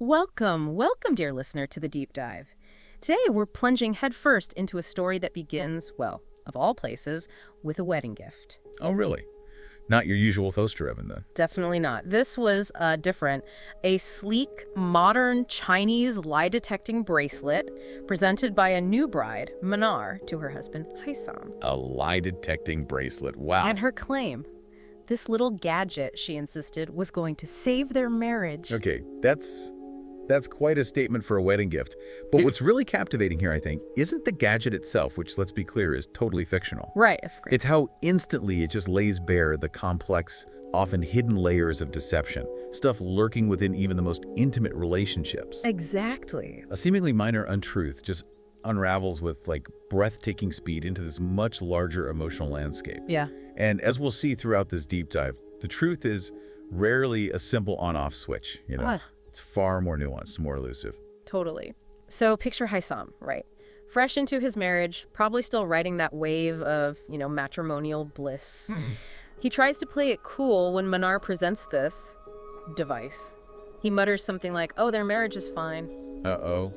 Welcome, dear listener, to the Deep Dive. Today, we're plunging headfirst into a story that begins, well, of all places, with a wedding gift. Oh, really? Not your usual toaster oven, then? Definitely not. This was different. A sleek, modern Chinese lie-detecting bracelet presented by a new bride, Manar, to her husband, Haisam. A lie-detecting bracelet. Wow. And her claim, this little gadget, she insisted, was going to save their marriage. Okay, that's quite a statement for a wedding gift. But what's really captivating here, I think, isn't the gadget itself, which, let's be clear, is totally fictional. Right. It's how instantly it just lays bare the complex, often hidden layers of deception, stuff lurking within even the most intimate relationships. Exactly. A seemingly minor untruth just unravels with, breathtaking speed into this much larger emotional landscape. Yeah. And as we'll see throughout this deep dive, the truth is rarely a simple on-off switch, It's far more nuanced, more elusive. Totally. So picture Haisam, right? Fresh into his marriage, probably still riding that wave of, matrimonial bliss. He tries to play it cool when Manar presents this device. He mutters something like, oh, their marriage is fine. Uh-oh.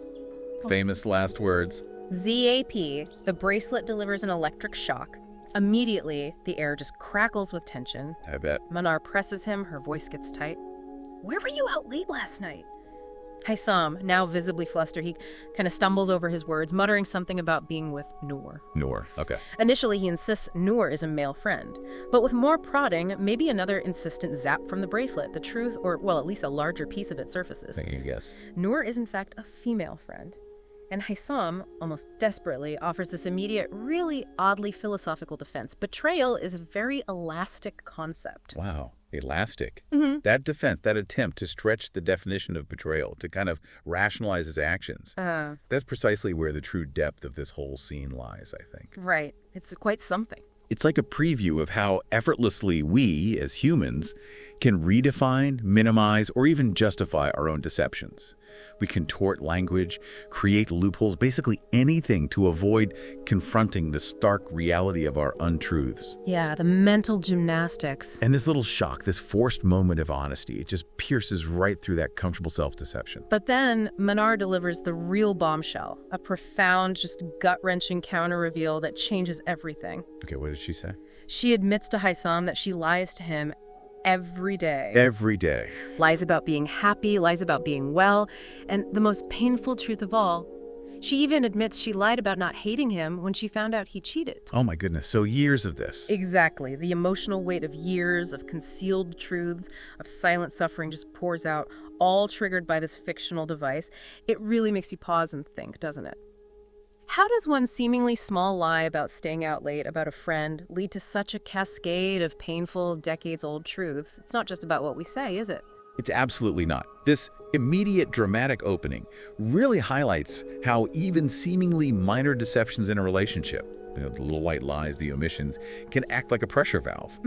Famous last words. ZAP, the bracelet delivers an electric shock. Immediately, the air just crackles with tension. I bet. Manar presses him, her voice gets tight. Where were you out late last night? Haisam, now visibly flustered, he kind of stumbles over his words, muttering something about being with Noor. Noor, okay. Initially, he insists Noor is a male friend. But with more prodding, maybe another insistent zap from the bracelet, the truth, or, well, at least a larger piece of it surfaces. Taking a guess. Noor is, in fact, a female friend. And Haisam, almost desperately, offers this immediate, really oddly philosophical defense. Betrayal is a very elastic concept. Wow. Elastic. Mm-hmm. That defense, that attempt to stretch the definition of betrayal, to kind of rationalize his actions, that's precisely where the true depth of this whole scene lies, I think. Right. It's quite something. It's like a preview of how effortlessly we, as humans, can redefine, minimize, or even justify our own deceptions. We contort language, create loopholes, basically anything to avoid confronting the stark reality of our untruths. Yeah, the mental gymnastics. And this little shock, this forced moment of honesty, it just pierces right through that comfortable self-deception. But then Manar delivers the real bombshell, a profound, just gut-wrenching counter-reveal that changes everything. Okay, what did she say? She admits to Haisam that she lies to him every day. Every day. Lies about being happy, lies about being well, and the most painful truth of all, she even admits she lied about not hating him when she found out he cheated. Oh my goodness, so years of this. Exactly. The emotional weight of years of concealed truths, of silent suffering just pours out, all triggered by this fictional device. It really makes you pause and think, doesn't it? How does one seemingly small lie about staying out late, about a friend, lead to such a cascade of painful, decades-old truths? It's not just about what we say, is it? It's absolutely not. This immediate dramatic opening really highlights how even seemingly minor deceptions in a relationship, the little white lies, the omissions, can act like a pressure valve.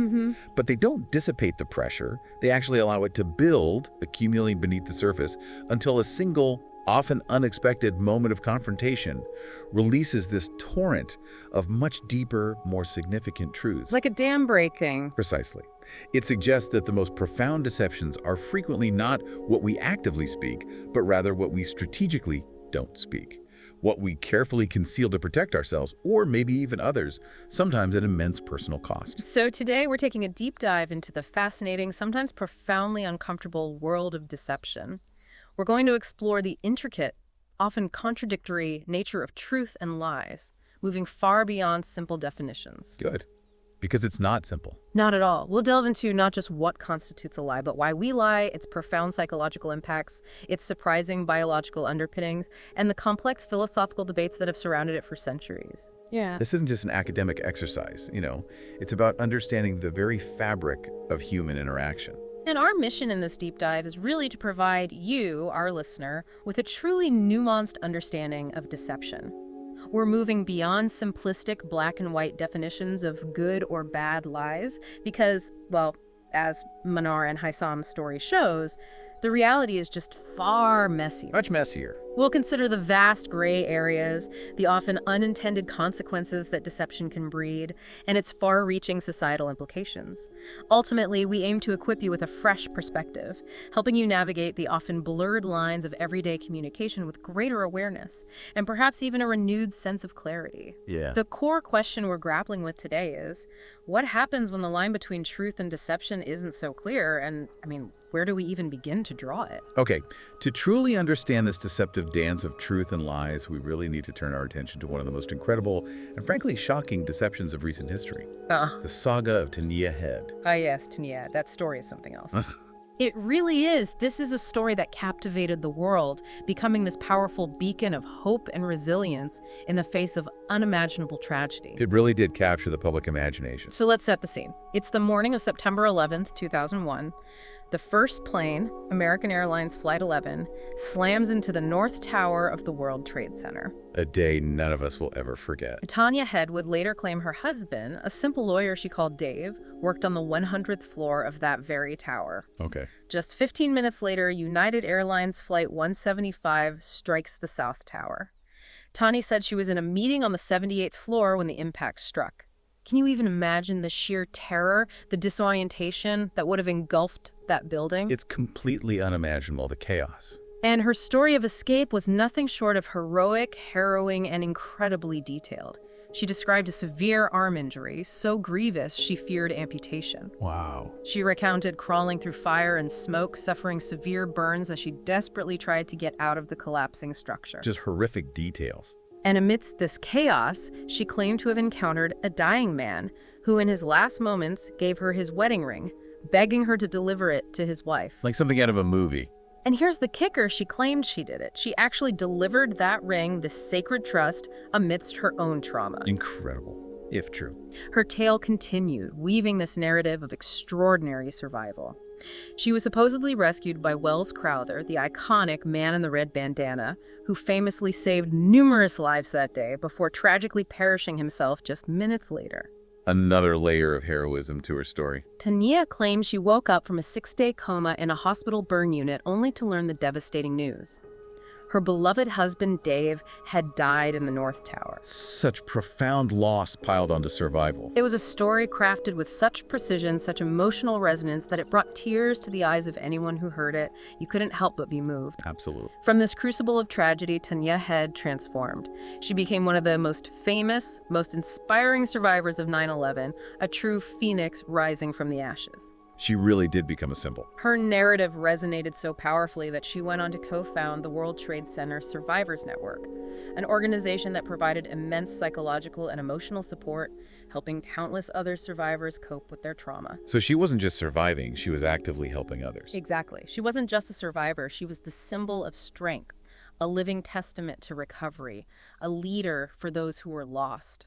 But they don't dissipate the pressure. They actually allow it to build, accumulating beneath the surface, until a single, often unexpected moment of confrontation releases this torrent of much deeper, more significant truths. Like a dam breaking. Precisely. It suggests that the most profound deceptions are frequently not what we actively speak, but rather what we strategically don't speak. What we carefully conceal to protect ourselves, or maybe even others, sometimes at immense personal cost. So today we're taking a deep dive into the fascinating, sometimes profoundly uncomfortable world of deception. We're going to explore the intricate, often contradictory nature of truth and lies, moving far beyond simple definitions. Good. Because it's not simple. Not at all. We'll delve into not just what constitutes a lie, but why we lie, its profound psychological impacts, its surprising biological underpinnings, and the complex philosophical debates that have surrounded it for centuries. Yeah. This isn't just an academic exercise, It's about understanding the very fabric of human interaction. And our mission in this deep dive is really to provide you, our listener, with a truly nuanced understanding of deception. We're moving beyond simplistic black and white definitions of good or bad lies because, well, as Manar and Haisam's story shows, the reality is just far messier. Much messier. We'll consider the vast gray areas, the often unintended consequences that deception can breed, and its far-reaching societal implications. Ultimately, we aim to equip you with a fresh perspective, helping you navigate the often blurred lines of everyday communication with greater awareness, and perhaps even a renewed sense of clarity. Yeah. The core question we're grappling with today is, what happens when the line between truth and deception isn't so clear, and, where do we even begin to draw it? Okay, to truly understand this deceptive dance of truth and lies, we really need to turn our attention to one of the most incredible and frankly shocking deceptions of recent history. The saga of Tania Head. Ah, yes, Tania, that story is something else. It really is. This is a story that captivated the world, becoming this powerful beacon of hope and resilience in the face of unimaginable tragedy. It really did capture the public imagination. So let's set the scene. It's the morning of September 11th, 2001. The first plane, American Airlines Flight 11, slams into the North Tower of the World Trade Center. A day none of us will ever forget. Tania Head would later claim her husband, a simple lawyer she called Dave, worked on the 100th floor of that very tower. Okay. Just 15 minutes later, United Airlines Flight 175 strikes the South Tower. Tania said she was in a meeting on the 78th floor when the impact struck. Can you even imagine the sheer terror, the disorientation that would have engulfed that building? It's completely unimaginable, the chaos. And her story of escape was nothing short of heroic, harrowing, and incredibly detailed. She described a severe arm injury, so grievous she feared amputation. Wow. She recounted crawling through fire and smoke, suffering severe burns as she desperately tried to get out of the collapsing structure. Just horrific details. And amidst this chaos, she claimed to have encountered a dying man who in his last moments gave her his wedding ring, begging her to deliver it to his wife. Like something out of a movie. And here's the kicker, she claimed she did it. She actually delivered that ring, this sacred trust, amidst her own trauma. Incredible, if true. Her tale continued, weaving this narrative of extraordinary survival. She was supposedly rescued by Wells Crowther, the iconic man in the red bandana, who famously saved numerous lives that day before tragically perishing himself just minutes later. Another layer of heroism to her story. Tania claims she woke up from a 6-day coma in a hospital burn unit only to learn the devastating news. Her beloved husband, Dave, had died in the North Tower. Such profound loss piled onto survival. It was a story crafted with such precision, such emotional resonance, that it brought tears to the eyes of anyone who heard it. You couldn't help but be moved. Absolutely. From this crucible of tragedy, Tania Head transformed. She became one of the most famous, most inspiring survivors of 9/11, a true phoenix rising from the ashes. She really did become a symbol. Her narrative resonated so powerfully that she went on to co-found the World Trade Center Survivors Network, an organization that provided immense psychological and emotional support, helping countless other survivors cope with their trauma. So she wasn't just surviving, she was actively helping others. Exactly. She wasn't just a survivor, she was the symbol of strength, a living testament to recovery, a leader for those who were lost.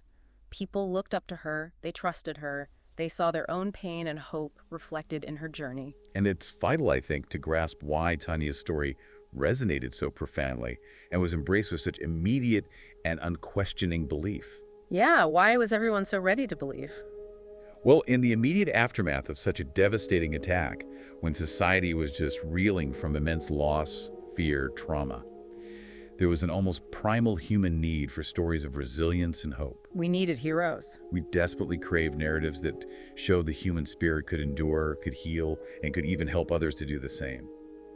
People looked up to her, they trusted her, they saw their own pain and hope reflected in her journey. And it's vital, I think, to grasp why Tania's story resonated so profoundly and was embraced with such immediate and unquestioning belief. Yeah, why was everyone so ready to believe? Well, in the immediate aftermath of such a devastating attack, when society was just reeling from immense loss, fear, trauma, there was an almost primal human need for stories of resilience and hope. We needed heroes. We desperately craved narratives that showed the human spirit could endure, could heal, and could even help others to do the same.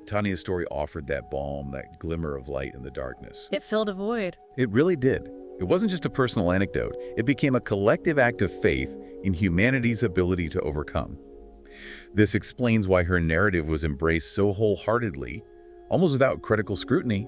Tania's story offered that balm, that glimmer of light in the darkness. It filled a void. It really did. It wasn't just a personal anecdote. It became a collective act of faith in humanity's ability to overcome. This explains why her narrative was embraced so wholeheartedly, almost without critical scrutiny,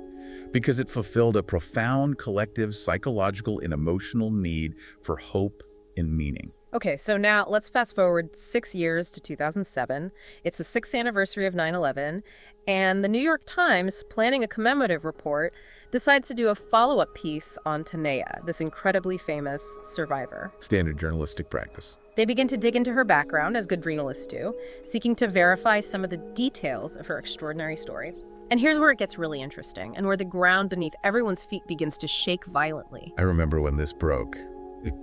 because it fulfilled a profound collective psychological and emotional need for hope and meaning. Okay, so now let's fast forward 6 years to 2007. It's the 6th anniversary of 9/11, and the New York Times, planning a commemorative report, decides to do a follow-up piece on Tania, this incredibly famous survivor. Standard journalistic practice. They begin to dig into her background, as good journalists do, seeking to verify some of the details of her extraordinary story. And here's where it gets really interesting, and where the ground beneath everyone's feet begins to shake violently. I remember when this broke.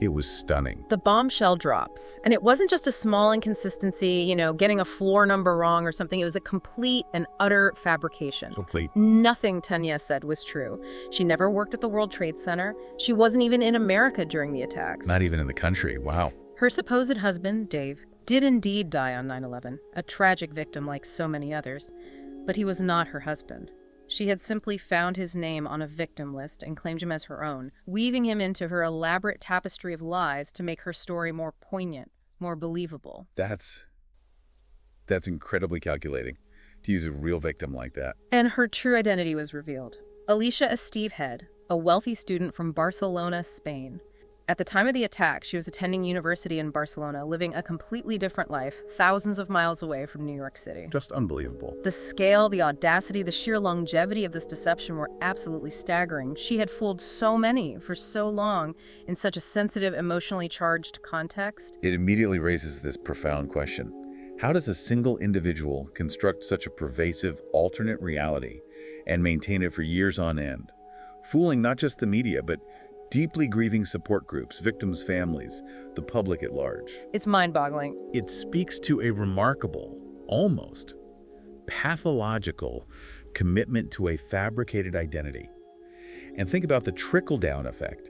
It was stunning. The bombshell drops. And it wasn't just a small inconsistency, getting a floor number wrong or something. It was a complete and utter fabrication. Complete. Nothing Tanya said was true. She never worked at the World Trade Center. She wasn't even in America during the attacks. Not even in the country. Wow. Her supposed husband, Dave, did indeed die on 9/11, a tragic victim like so many others. But he was not her husband. She had simply found his name on a victim list and claimed him as her own, weaving him into her elaborate tapestry of lies to make her story more poignant, more believable. That's incredibly calculating, to use a real victim like that. And her true identity was revealed. Alicia Esteve Head, a wealthy student from Barcelona, Spain. At the time of the attack, she was attending university in Barcelona, living a completely different life, thousands of miles away from New York City. Just unbelievable. The scale, the audacity, the sheer longevity of this deception were absolutely staggering. She had fooled so many for so long in such a sensitive, emotionally charged context. It immediately raises this profound question. How does a single individual construct such a pervasive alternate reality and maintain it for years on end, fooling not just the media, but deeply grieving support groups, victims' families, the public at large? It's mind-boggling. It speaks to a remarkable, almost pathological commitment to a fabricated identity. And think about the trickle-down effect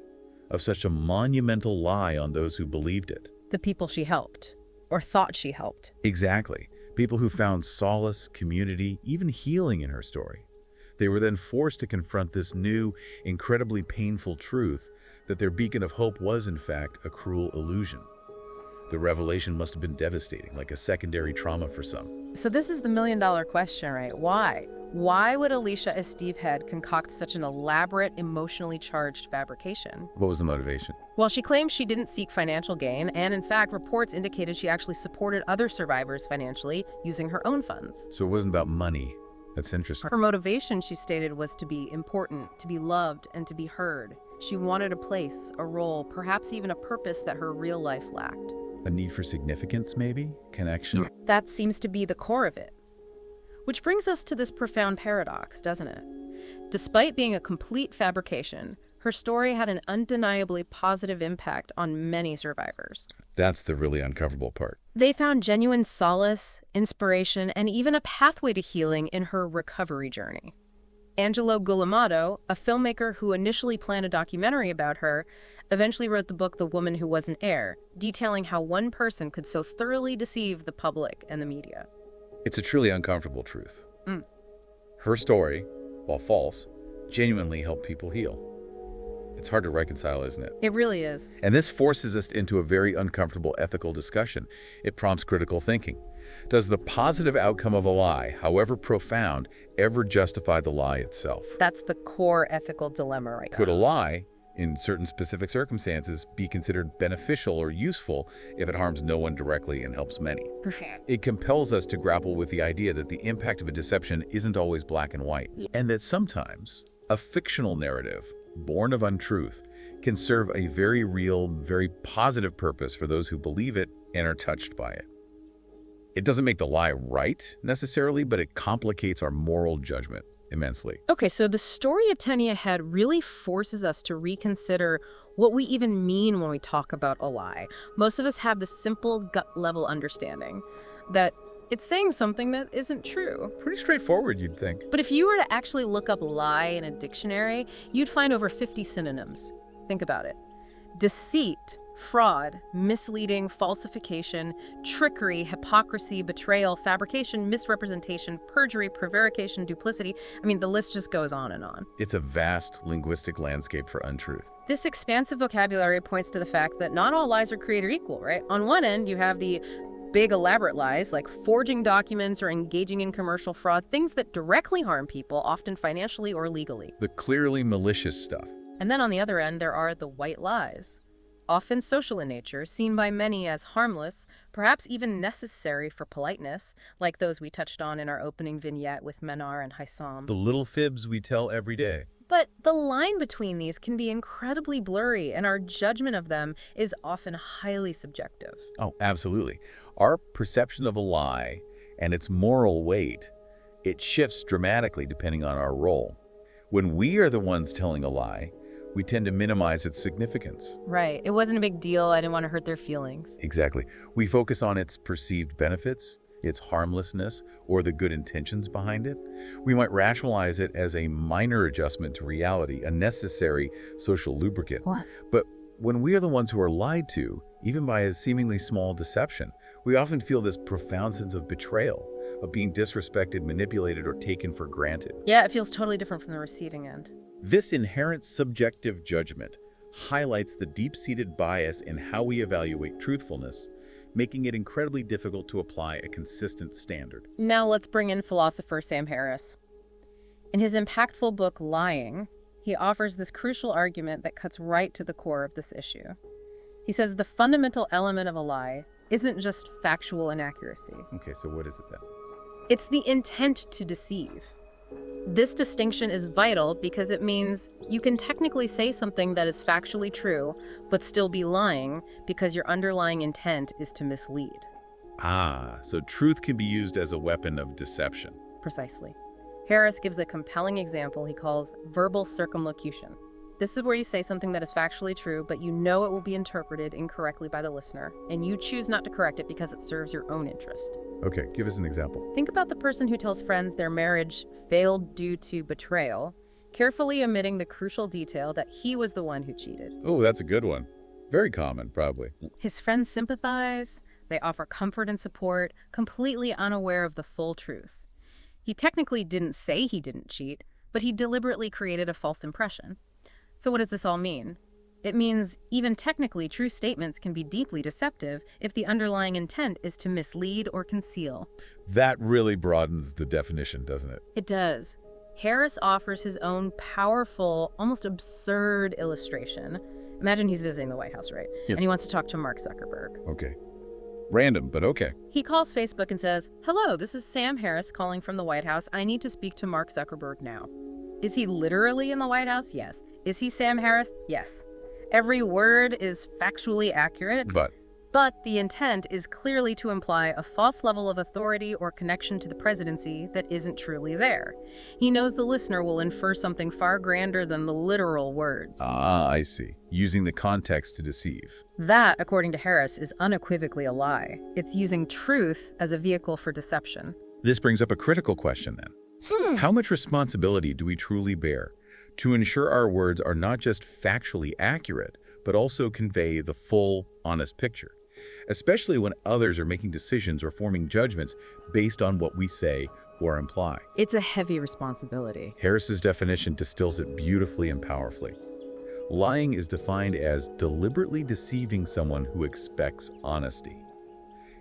of such a monumental lie on those who believed it. The people she helped, or thought she helped. Exactly. People who found solace, community, even healing in her story. They were then forced to confront this new, incredibly painful truth that their beacon of hope was, in fact, a cruel illusion. The revelation must have been devastating, like a secondary trauma for some. So this is the million-dollar question, right? Why? Why would Alicia Esteve Head concoct such an elaborate, emotionally charged fabrication? What was the motivation? Well, she claims she didn't seek financial gain, and in fact, reports indicated she actually supported other survivors financially using her own funds. So it wasn't about money. That's interesting. Her motivation, she stated, was to be important, to be loved, and to be heard. She wanted a place, a role, perhaps even a purpose that her real life lacked. A need for significance, maybe? Connection? That seems to be the core of it. Which brings us to this profound paradox, doesn't it? Despite being a complete fabrication, her story had an undeniably positive impact on many survivors. That's the really uncomfortable part. They found genuine solace, inspiration, and even a pathway to healing in her recovery journey. Angelo Guglielmato, a filmmaker who initially planned a documentary about her, eventually wrote the book The Woman Who Wasn't Air, detailing how one person could so thoroughly deceive the public and the media. It's a truly uncomfortable truth. Her story, while false, genuinely helped people heal. It's hard to reconcile, isn't it? It really is. And this forces us into a very uncomfortable ethical discussion. It prompts critical thinking. Does the positive outcome of a lie, however profound, ever justify the lie itself? That's the core ethical dilemma right now. Could a lie, in certain specific circumstances, be considered beneficial or useful if it harms no one directly and helps many? It compels us to grapple with the idea that the impact of a deception isn't always black and white, and that sometimes a fictional narrative, born of untruth, can serve a very real, very positive purpose for those who believe it and are touched by it. It doesn't make the lie right, necessarily, but it complicates our moral judgment immensely. Okay, so the story of Tanya Head really forces us to reconsider what we even mean when we talk about a lie. Most of us have this simple gut-level understanding that it's saying something that isn't true. Pretty straightforward, you'd think. But if you were to actually look up lie in a dictionary, you'd find over 50 synonyms. Think about it. Deceit, fraud, misleading, falsification, trickery, hypocrisy, betrayal, fabrication, misrepresentation, perjury, prevarication, duplicity. I mean, the list just goes on and on. It's a vast linguistic landscape for untruth. This expansive vocabulary points to the fact that not all lies are created equal, right? On one end, you have the big elaborate lies like forging documents or engaging in commercial fraud, things that directly harm people, often financially or legally. The clearly malicious stuff. And then on the other end, there are the white lies, often social in nature, seen by many as harmless, perhaps even necessary for politeness, like those we touched on in our opening vignette with Menar and Haissam. The little fibs we tell every day. But the line between these can be incredibly blurry, and our judgment of them is often highly subjective. Oh, absolutely. Our perception of a lie and its moral weight, it shifts dramatically depending on our role. When we are the ones telling a lie, we tend to minimize its significance. Right. It wasn't a big deal. I didn't want to hurt their feelings. Exactly. We focus on its perceived benefits, its harmlessness, or the good intentions behind it. We might rationalize it as a minor adjustment to reality, a necessary social lubricant. What? But when we are the ones who are lied to, even by a seemingly small deception, we often feel this profound sense of betrayal, of being disrespected, manipulated, or taken for granted. Yeah, it feels totally different from the receiving end. This inherent subjective judgment highlights the deep-seated bias in how we evaluate truthfulness, making it incredibly difficult to apply a consistent standard. Now let's bring in philosopher Sam Harris. In his impactful book, Lying, he offers this crucial argument that cuts right to the core of this issue. He says the fundamental element of a lie isn't just factual inaccuracy. Okay, so what is it then? It's the intent to deceive. This distinction is vital because it means you can technically say something that is factually true, but still be lying because your underlying intent is to mislead. Ah, so truth can be used as a weapon of deception. Precisely. Harris gives a compelling example he calls verbal circumlocution. This is where you say something that is factually true, but you know it will be interpreted incorrectly by the listener, and you choose not to correct it because it serves your own interest. Okay, give us an example. Think about the person who tells friends their marriage failed due to betrayal, carefully omitting the crucial detail that he was the one who cheated. Oh, that's a good one. Very common, probably. His friends sympathize, they offer comfort and support, completely unaware of the full truth. He technically didn't say he didn't cheat, but he deliberately created a false impression. So what does this all mean? It means even technically true statements can be deeply deceptive if the underlying intent is to mislead or conceal. That really broadens the definition, doesn't it? It does. Harris offers his own powerful, almost absurd illustration. Imagine he's visiting the White House, right? Yeah. And he wants to talk to Mark Zuckerberg. Okay. Random, but okay. He calls Facebook and says, "Hello, this is Sam Harris calling from the White House. I need to speak to Mark Zuckerberg now." Is he literally in the White House? Yes. Is he Sam Harris? Yes. Every word is factually accurate, but the intent is clearly to imply a false level of authority or connection to the presidency that isn't truly there. He knows the listener will infer something far grander than the literal words. Ah, I see. Using the context to deceive. That, according to Harris, is unequivocally a lie. It's using truth as a vehicle for deception. This brings up a critical question then. How much responsibility do we truly bear to ensure our words are not just factually accurate, but also convey the full, honest picture, especially when others are making decisions or forming judgments based on what we say or imply? It's a heavy responsibility. Harris's definition distills it beautifully and powerfully. Lying is defined as deliberately deceiving someone who expects honesty.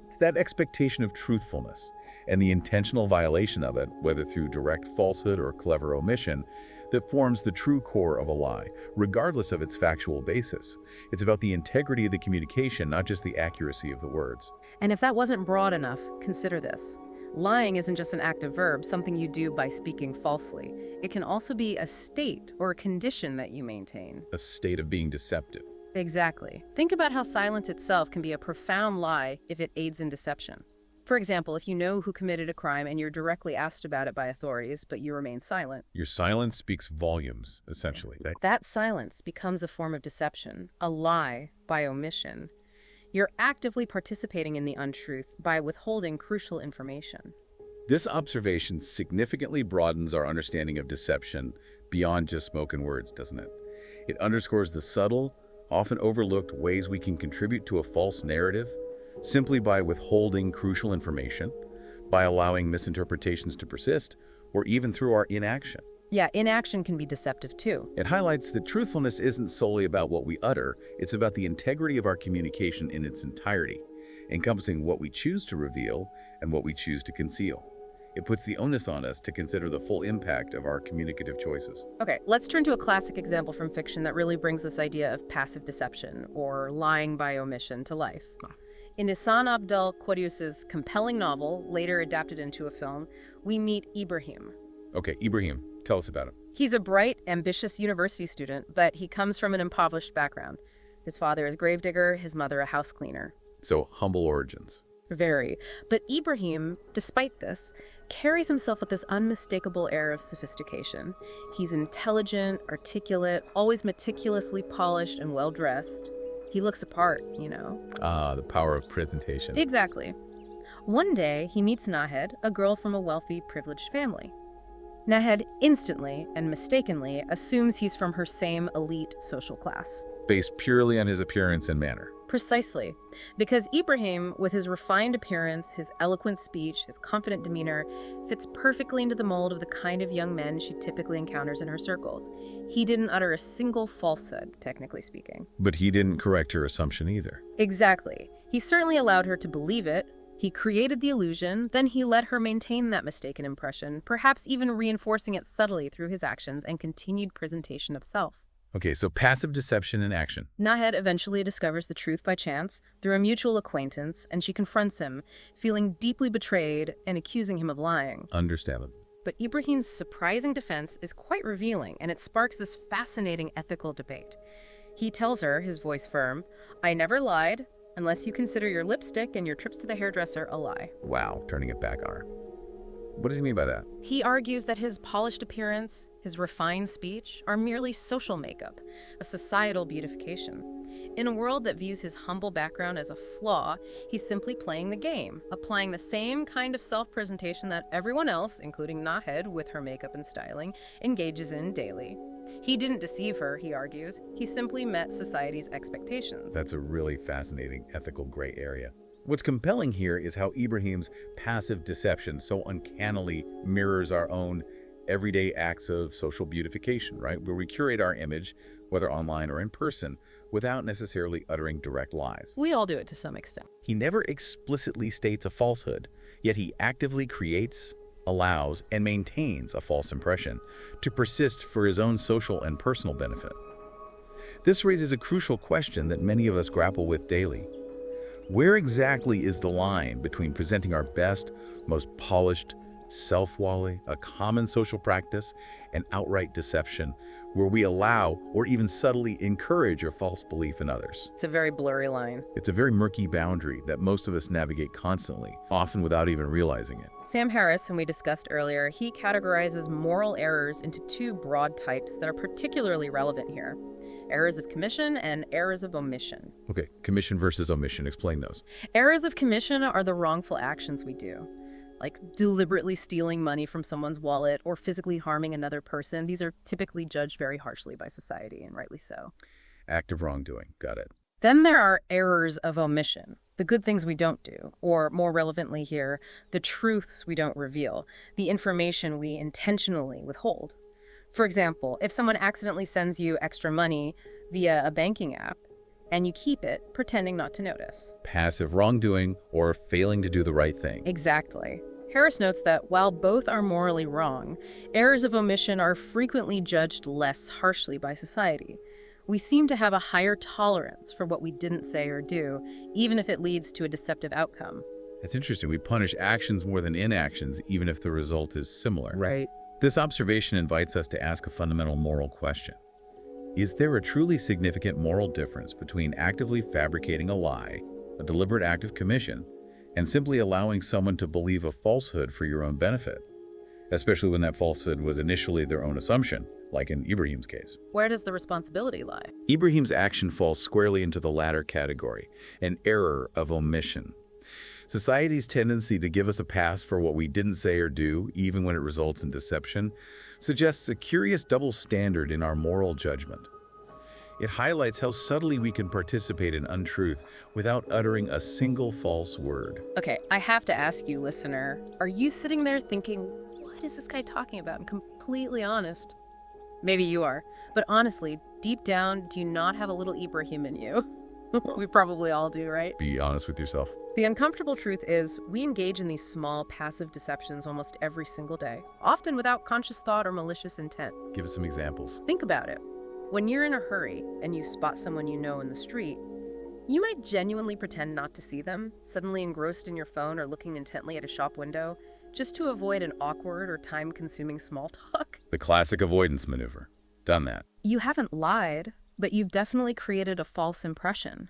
It's that expectation of truthfulness and the intentional violation of it, whether through direct falsehood or clever omission, that forms the true core of a lie, regardless of its factual basis. It's about the integrity of the communication, not just the accuracy of the words. And if that wasn't broad enough, consider this. Lying isn't just an active verb, something you do by speaking falsely. It can also be a state or a condition that you maintain. A state of being deceptive. Exactly. Think about how silence itself can be a profound lie if it aids in deception. For example, if you know who committed a crime and you're directly asked about it by authorities, but you remain silent. Your silence speaks volumes, essentially. That silence becomes a form of deception, a lie by omission. You're actively participating in the untruth by withholding crucial information. This observation significantly broadens our understanding of deception beyond just spoken words, doesn't it? It underscores the subtle, often overlooked ways we can contribute to a false narrative simply by withholding crucial information, by allowing misinterpretations to persist, or even through our inaction. Yeah, inaction can be deceptive too. It highlights that truthfulness isn't solely about what we utter, it's about the integrity of our communication in its entirety, encompassing what we choose to reveal and what we choose to conceal. It puts the onus on us to consider the full impact of our communicative choices. Okay, let's turn to a classic example from fiction that really brings this idea of passive deception, or lying by omission, to life. In Ihsan Abdel Quddus's compelling novel, later adapted into a film, we meet Ibrahim. Okay, Ibrahim, tell us about him. He's a bright, ambitious university student, but he comes from an impoverished background. His father is a gravedigger, his mother a house cleaner. So, humble origins. Very. But Ibrahim, despite this, carries himself with this unmistakable air of sophistication. He's intelligent, articulate, always meticulously polished and well-dressed. He looks apart, you know. Ah, the power of presentation. Exactly. One day, he meets Nahed, a girl from a wealthy, privileged family. Nahed instantly and mistakenly assumes he's from her same elite social class. Based purely on his appearance and manner. Precisely. Because Ibrahim, with his refined appearance, his eloquent speech, his confident demeanor, fits perfectly into the mold of the kind of young men she typically encounters in her circles. He didn't utter a single falsehood, technically speaking. But he didn't correct her assumption either. Exactly. He certainly allowed her to believe it. He created the illusion, then he let her maintain that mistaken impression, perhaps even reinforcing it subtly through his actions and continued presentation of self. Okay, so passive deception in action. Nahed eventually discovers the truth by chance, through a mutual acquaintance, and she confronts him, feeling deeply betrayed and accusing him of lying. Understandable. But Ibrahim's surprising defense is quite revealing, and it sparks this fascinating ethical debate. He tells her, his voice firm, "I never lied, unless you consider your lipstick and your trips to the hairdresser a lie." Wow, turning it back on her. What does he mean by that? He argues that his polished appearance, his refined speech, are merely social makeup, a societal beautification. In a world that views his humble background as a flaw, he's simply playing the game, applying the same kind of self-presentation that everyone else, including Nahed with her makeup and styling, engages in daily. He didn't deceive her, he argues. He simply met society's expectations. That's a really fascinating ethical gray area. What's compelling here is how Ibrahim's passive deception so uncannily mirrors our own everyday acts of social beautification, right? Where we curate our image, whether online or in person, without necessarily uttering direct lies. We all do it to some extent. He never explicitly states a falsehood, yet he actively creates, allows, and maintains a false impression to persist for his own social and personal benefit. This raises a crucial question that many of us grapple with daily. Where exactly is the line between presenting our best, most polished self-wally, a common social practice, and outright deception, where we allow or even subtly encourage a false belief in others? It's a very blurry line. It's a very murky boundary that most of us navigate constantly, often without even realizing it. Sam Harris, whom we discussed earlier, he categorizes moral errors into two broad types that are particularly relevant here: errors of commission and errors of omission. Okay, commission versus omission. Explain those. Errors of commission are the wrongful actions we do, like deliberately stealing money from someone's wallet or physically harming another person. These are typically judged very harshly by society, and rightly so. Act of wrongdoing. Got it. Then there are errors of omission, the good things we don't do, or more relevantly here, the truths we don't reveal, the information we intentionally withhold. For example, if someone accidentally sends you extra money via a banking app, and you keep it, pretending not to notice. Passive wrongdoing or failing to do the right thing. Exactly. Harris notes that while both are morally wrong, errors of omission are frequently judged less harshly by society. We seem to have a higher tolerance for what we didn't say or do, even if it leads to a deceptive outcome. It's interesting. We punish actions more than inactions, even if the result is similar. Right. This observation invites us to ask a fundamental moral question. Is there a truly significant moral difference between actively fabricating a lie, a deliberate act of commission, and simply allowing someone to believe a falsehood for your own benefit, especially when that falsehood was initially their own assumption, like in Ibrahim's case? Where does the responsibility lie? Ibrahim's action falls squarely into the latter category, an error of omission. Society's tendency to give us a pass for what we didn't say or do, even when it results in deception, suggests a curious double standard in our moral judgment. It highlights how subtly we can participate in untruth without uttering a single false word. Okay, I have to ask you, listener, are you sitting there thinking, what is this guy talking about? I'm completely honest. Maybe you are, but honestly, deep down, do you not have a little Ibrahim in you? We probably all do, right? Be honest with yourself. The uncomfortable truth is, we engage in these small, passive deceptions almost every single day, often without conscious thought or malicious intent. Give us some examples. Think about it. When you're in a hurry and you spot someone you know in the street, you might genuinely pretend not to see them, suddenly engrossed in your phone or looking intently at a shop window, just to avoid an awkward or time-consuming small talk. The classic avoidance maneuver. Done that. You haven't lied, but you've definitely created a false impression.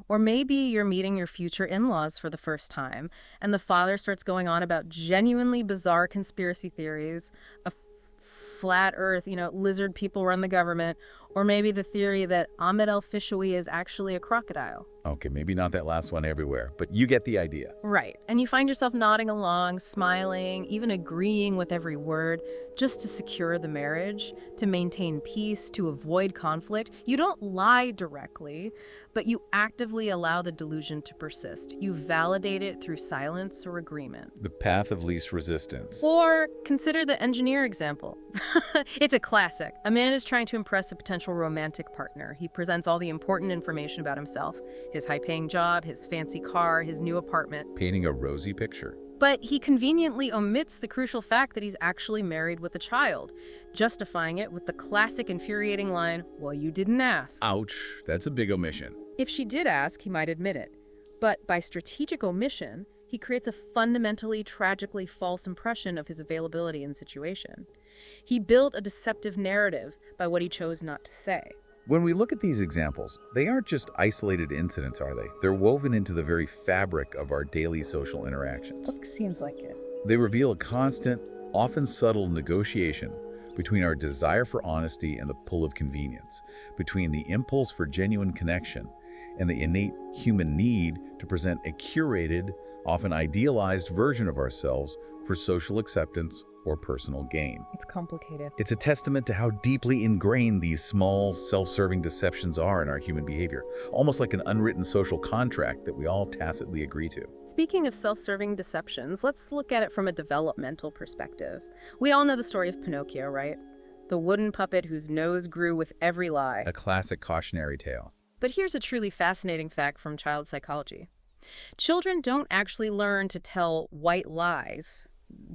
Or maybe you're meeting your future in-laws for the first time, and the father starts going on about genuinely bizarre conspiracy theories, a flat earth, lizard people run the government, or maybe the theory that Ahmed El-Fishawi is actually a crocodile. Okay, maybe not that last one everywhere, but you get the idea. Right. And you find yourself nodding along, smiling, even agreeing with every word, just to secure the marriage, to maintain peace, to avoid conflict. You don't lie directly, but you actively allow the delusion to persist. You validate it through silence or agreement. The path of least resistance. Or consider the engineer example. It's a classic. A man is trying to impress a potential romantic partner. He presents all the important information about himself: his high-paying job, his fancy car, his new apartment. Painting a rosy picture. But he conveniently omits the crucial fact that he's actually married with a child, justifying it with the classic infuriating line, "Well, you didn't ask." Ouch, that's a big omission. If she did ask, he might admit it. But by strategic omission, he creates a fundamentally, tragically false impression of his availability and situation. He built a deceptive narrative by what he chose not to say. When we look at these examples, they aren't just isolated incidents, are they? They're woven into the very fabric of our daily social interactions. Seems like it. They reveal a constant, often subtle negotiation between our desire for honesty and the pull of convenience, between the impulse for genuine connection and the innate human need to present a curated, often idealized version of ourselves for social acceptance or personal gain. It's complicated. It's a testament to how deeply ingrained these small, self-serving deceptions are in our human behavior, almost like an unwritten social contract that we all tacitly agree to. Speaking of self-serving deceptions, let's look at it from a developmental perspective. We all know the story of Pinocchio, right? The wooden puppet whose nose grew with every lie. A classic cautionary tale. But here's a truly fascinating fact from child psychology. Children don't actually learn to tell white lies,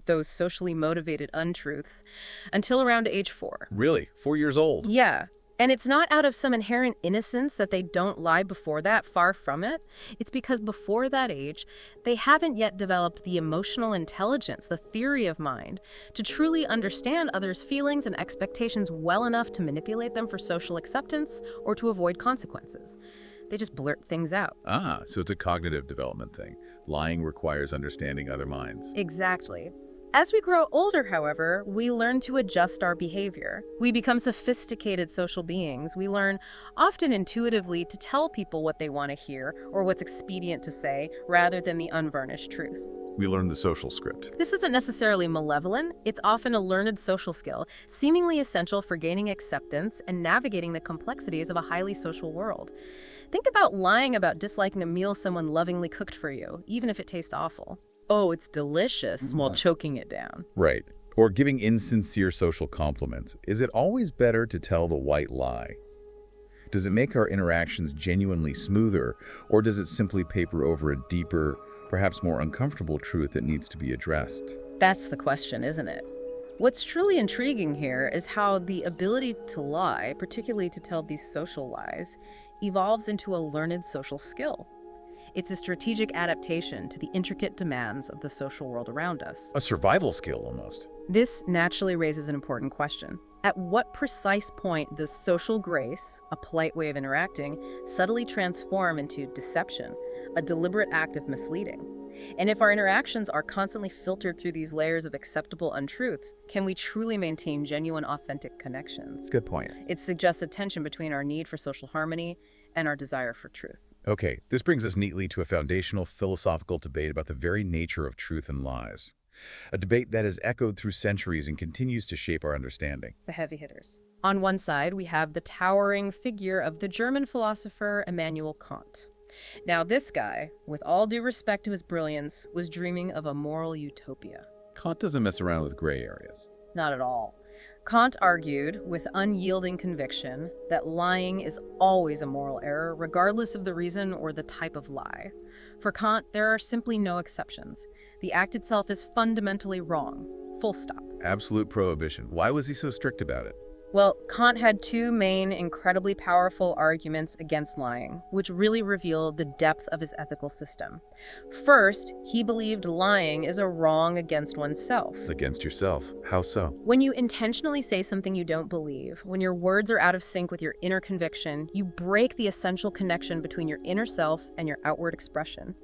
those socially motivated untruths, until around age 4. Really? 4 years old? Yeah. And it's not out of some inherent innocence that they don't lie before that, far from it. It's because before that age, they haven't yet developed the emotional intelligence, the theory of mind, to truly understand others' feelings and expectations well enough to manipulate them for social acceptance or to avoid consequences. They just blurt things out. Ah, so it's a cognitive development thing. Lying requires understanding other minds. Exactly. As we grow older, however, we learn to adjust our behavior. We become sophisticated social beings. We learn, often intuitively, to tell people what they want to hear or what's expedient to say, rather than the unvarnished truth. We learn the social script. This isn't necessarily malevolent. It's often a learned social skill, seemingly essential for gaining acceptance and navigating the complexities of a highly social world. Think about lying about disliking a meal someone lovingly cooked for you, even if it tastes awful. Oh, it's delicious, while choking it down. Right. Or giving insincere social compliments. Is it always better to tell the white lie? Does it make our interactions genuinely smoother, or does it simply paper over a deeper, perhaps more uncomfortable truth that needs to be addressed? That's the question, isn't it? What's truly intriguing here is how the ability to lie, particularly to tell these social lies, evolves into a learned social skill. It's a strategic adaptation to the intricate demands of the social world around us. A survival skill, almost. This naturally raises an important question. At what precise point does social grace, a polite way of interacting, subtly transform into deception, a deliberate act of misleading? And if our interactions are constantly filtered through these layers of acceptable untruths, can we truly maintain genuine, authentic connections? Good point. It suggests a tension between our need for social harmony and our desire for truth. Okay, this brings us neatly to a foundational philosophical debate about the very nature of truth and lies. A debate that has echoed through centuries and continues to shape our understanding. The heavy hitters. On one side, we have the towering figure of the German philosopher Immanuel Kant. Now, this guy, with all due respect to his brilliance, was dreaming of a moral utopia. Kant doesn't mess around with gray areas. Not at all. Kant argued, with unyielding conviction, that lying is always a moral error, regardless of the reason or the type of lie. For Kant, there are simply no exceptions. The act itself is fundamentally wrong. Full stop. Absolute prohibition. Why was he so strict about it? Well, Kant had two main, incredibly powerful arguments against lying, which really reveal the depth of his ethical system. First, he believed lying is a wrong against oneself. Against yourself. How so? When you intentionally say something you don't believe, when your words are out of sync with your inner conviction, you break the essential connection between your inner self and your outward expression.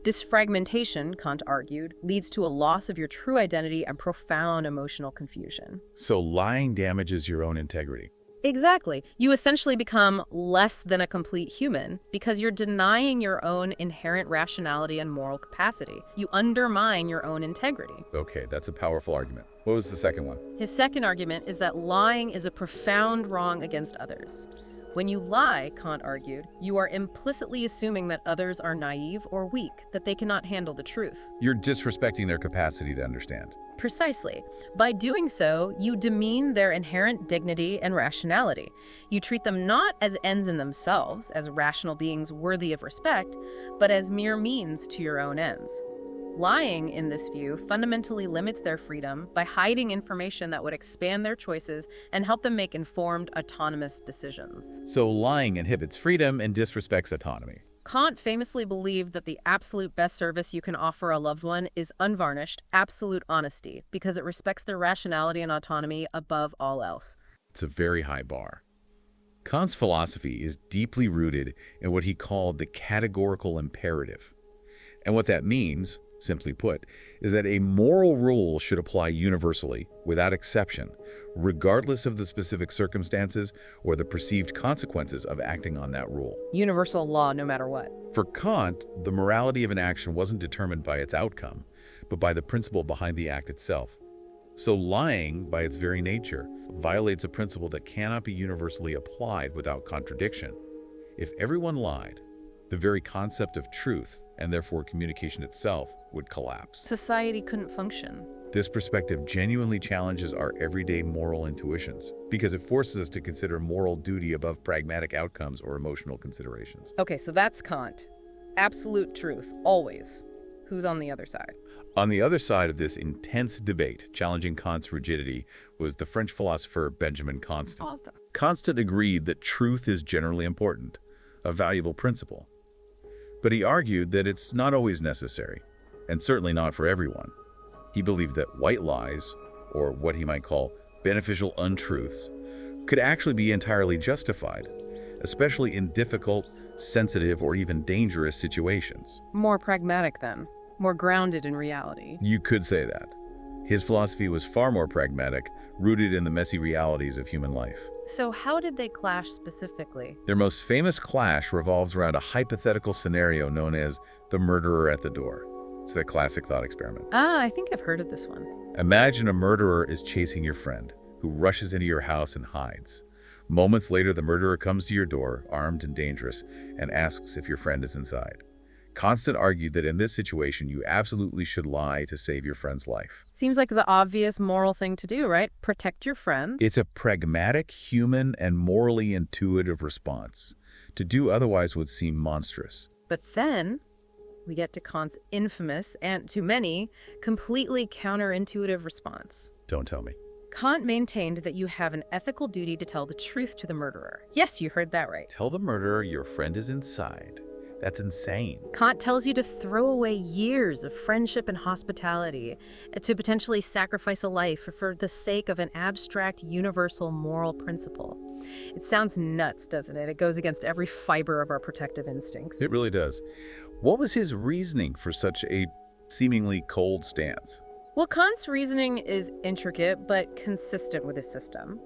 This fragmentation, Kant argued, leads to a loss of your true identity and profound emotional confusion. So lying damages your own integrity. Exactly. You essentially become less than a complete human because you're denying your own inherent rationality and moral capacity. You undermine your own integrity. Okay, that's a powerful argument. What was the second one? His second argument is that lying is a profound wrong against others. When you lie, Kant argued, you are implicitly assuming that others are naive or weak, that they cannot handle the truth. You're disrespecting their capacity to understand. Precisely. By doing so, you demean their inherent dignity and rationality. You treat them not as ends in themselves, as rational beings worthy of respect, but as mere means to your own ends. Lying, in this view, fundamentally limits their freedom by hiding information that would expand their choices and help them make informed, autonomous decisions. So lying inhibits freedom and disrespects autonomy. Kant famously believed that the absolute best service you can offer a loved one is unvarnished, absolute honesty, because it respects their rationality and autonomy above all else. It's a very high bar. Kant's philosophy is deeply rooted in what he called the categorical imperative. And what that means, simply put, is that a moral rule should apply universally, without exception, regardless of the specific circumstances or the perceived consequences of acting on that rule. Universal law, no matter what. For Kant, the morality of an action wasn't determined by its outcome, but by the principle behind the act itself. So lying, by its very nature, violates a principle that cannot be universally applied without contradiction. If everyone lied, the very concept of truth, and therefore communication itself, would collapse. Society couldn't function. This perspective genuinely challenges our everyday moral intuitions because it forces us to consider moral duty above pragmatic outcomes or emotional considerations. Okay, so that's Kant. Absolute truth, always. Who's on the other side? On the other side of this intense debate, challenging Kant's rigidity, was the French philosopher Benjamin Constant. Constant agreed that truth is generally important, a valuable principle. But he argued that it's not always necessary, and certainly not for everyone. He believed that white lies, or what he might call beneficial untruths, could actually be entirely justified, especially in difficult, sensitive, or even dangerous situations. More pragmatic, then. More grounded in reality. You could say that. His philosophy was far more pragmatic, rooted in the messy realities of human life. So how did they clash specifically? Their most famous clash revolves around a hypothetical scenario known as the murderer at the door. It's the classic thought experiment. I think I've heard of this one. Imagine a murderer is chasing your friend, who rushes into your house and hides. Moments later, the murderer comes to your door, armed and dangerous, and asks if your friend is inside. Constant argued that in this situation, you absolutely should lie to save your friend's life. Seems like the obvious moral thing to do, right? Protect your friend. It's a pragmatic, human, and morally intuitive response. To do otherwise would seem monstrous. But then we get to Kant's infamous, and to many, completely counterintuitive response. Don't tell me. Kant maintained that you have an ethical duty to tell the truth to the murderer. Yes, you heard that right. Tell the murderer your friend is inside. That's insane. Kant tells you to throw away years of friendship and hospitality, to potentially sacrifice a life for the sake of an abstract, universal moral principle. It sounds nuts, doesn't it? It goes against every fiber of our protective instincts. It really does. What was his reasoning for such a seemingly cold stance? Well, Kant's reasoning is intricate but consistent with his system.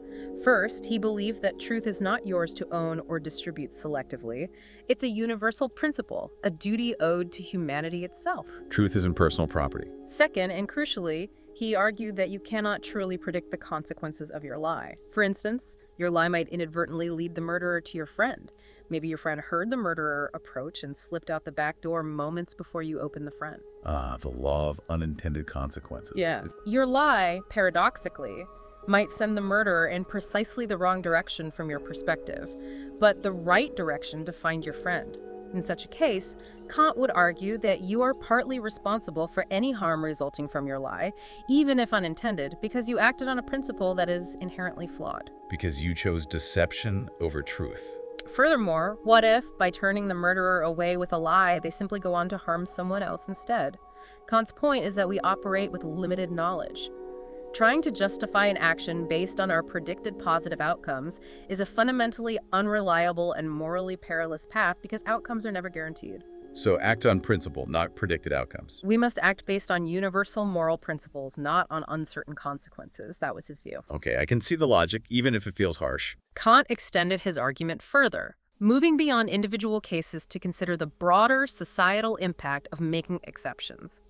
First, he believed that truth is not yours to own or distribute selectively. It's a universal principle, a duty owed to humanity itself. Truth isn't personal property. Second, and crucially, he argued that you cannot truly predict the consequences of your lie. For instance, your lie might inadvertently lead the murderer to your friend. Maybe your friend heard the murderer approach and slipped out the back door moments before you opened the front. Ah, the law of unintended consequences. Yeah. Your lie, paradoxically, might send the murderer in precisely the wrong direction from your perspective, but the right direction to find your friend. In such a case, Kant would argue that you are partly responsible for any harm resulting from your lie, even if unintended, because you acted on a principle that is inherently flawed. Because you chose deception over truth. Furthermore, what if, by turning the murderer away with a lie, they simply go on to harm someone else instead? Kant's point is that we operate with limited knowledge. Trying to justify an action based on our predicted positive outcomes is a fundamentally unreliable and morally perilous path because outcomes are never guaranteed. So act on principle, not predicted outcomes. We must act based on universal moral principles, not on uncertain consequences. That was his view. Okay, I can see the logic, even if it feels harsh. Kant extended his argument further, moving beyond individual cases to consider the broader societal impact of making exceptions.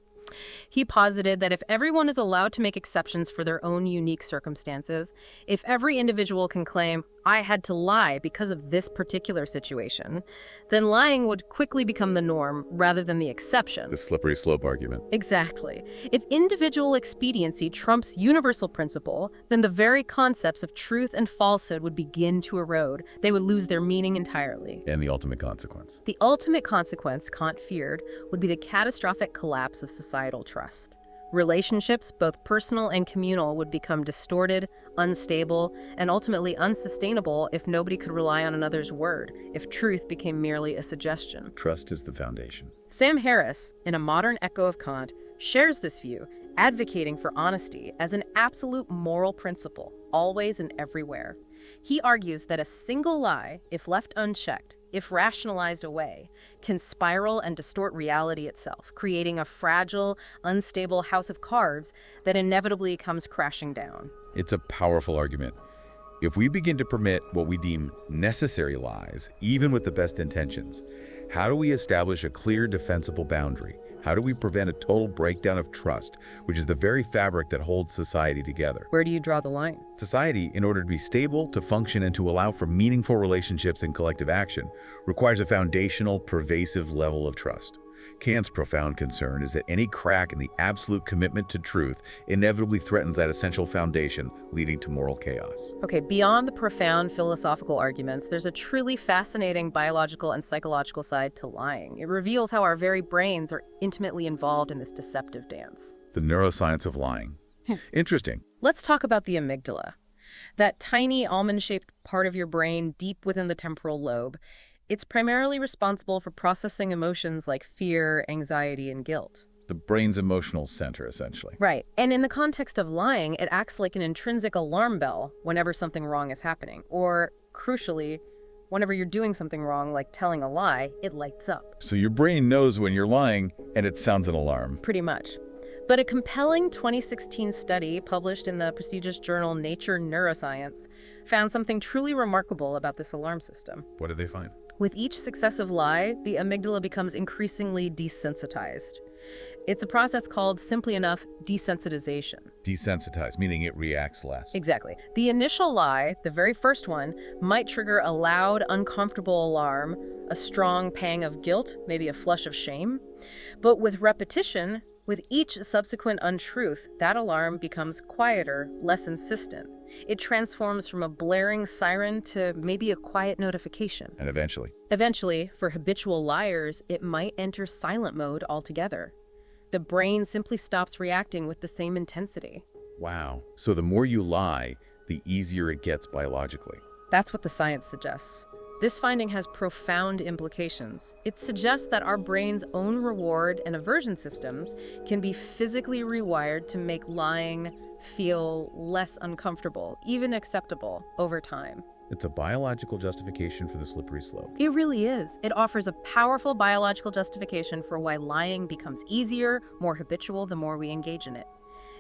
He posited that if everyone is allowed to make exceptions for their own unique circumstances, if every individual can claim, I had to lie because of this particular situation, then lying would quickly become the norm rather than the exception. The slippery slope argument. Exactly. If individual expediency trumps universal principle, then the very concepts of truth and falsehood would begin to erode. They would lose their meaning entirely. And the ultimate consequence. The ultimate consequence, Kant feared, would be the catastrophic collapse of societal trust. Relationships, both personal and communal, would become distorted, unstable, and ultimately unsustainable if nobody could rely on another's word, if truth became merely a suggestion. Trust is the foundation. Sam Harris, in a modern echo of Kant, shares this view, advocating for honesty as an absolute moral principle, always and everywhere. He argues that a single lie, if left unchecked, if rationalized away, can spiral and distort reality itself, creating a fragile, unstable house of cards that inevitably comes crashing down. It's a powerful argument. If we begin to permit what we deem necessary lies, even with the best intentions, how do we establish a clear, defensible boundary? How do we prevent a total breakdown of trust, which is the very fabric that holds society together? Where do you draw the line? Society, in order to be stable, to function, and to allow for meaningful relationships and collective action, requires a foundational, pervasive level of trust. Kant's profound concern is that any crack in the absolute commitment to truth inevitably threatens that essential foundation, leading to moral chaos. Okay, beyond the profound philosophical arguments, there's a truly fascinating biological and psychological side to lying. It reveals how our very brains are intimately involved in this deceptive dance. The neuroscience of lying. Interesting. Let's talk about the amygdala. That tiny almond-shaped part of your brain deep within the temporal lobe. It's primarily responsible for processing emotions like fear, anxiety, and guilt. The brain's emotional center, essentially. Right. And in the context of lying, it acts like an intrinsic alarm bell whenever something wrong is happening. Or, crucially, whenever you're doing something wrong, like telling a lie, it lights up. So your brain knows when you're lying, and it sounds an alarm. Pretty much. But a compelling 2016 study published in the prestigious journal Nature Neuroscience found something truly remarkable about this alarm system. What did they find? With each successive lie, the amygdala becomes increasingly desensitized. It's a process called, simply enough, desensitization. Desensitized, meaning it reacts less. Exactly. The initial lie, the very first one, might trigger a loud, uncomfortable alarm, a strong pang of guilt, maybe a flush of shame. But with repetition, with each subsequent untruth, that alarm becomes quieter, less insistent. It transforms from a blaring siren to maybe a quiet notification. And eventually? Eventually, for habitual liars, it might enter silent mode altogether. The brain simply stops reacting with the same intensity. Wow. So the more you lie, the easier it gets biologically. That's what the science suggests. This finding has profound implications. It suggests that our brain's own reward and aversion systems can be physically rewired to make lying feel less uncomfortable, even acceptable, over time. It's a biological justification for the slippery slope. It really is. It offers a powerful biological justification for why lying becomes easier, more habitual the more we engage in it.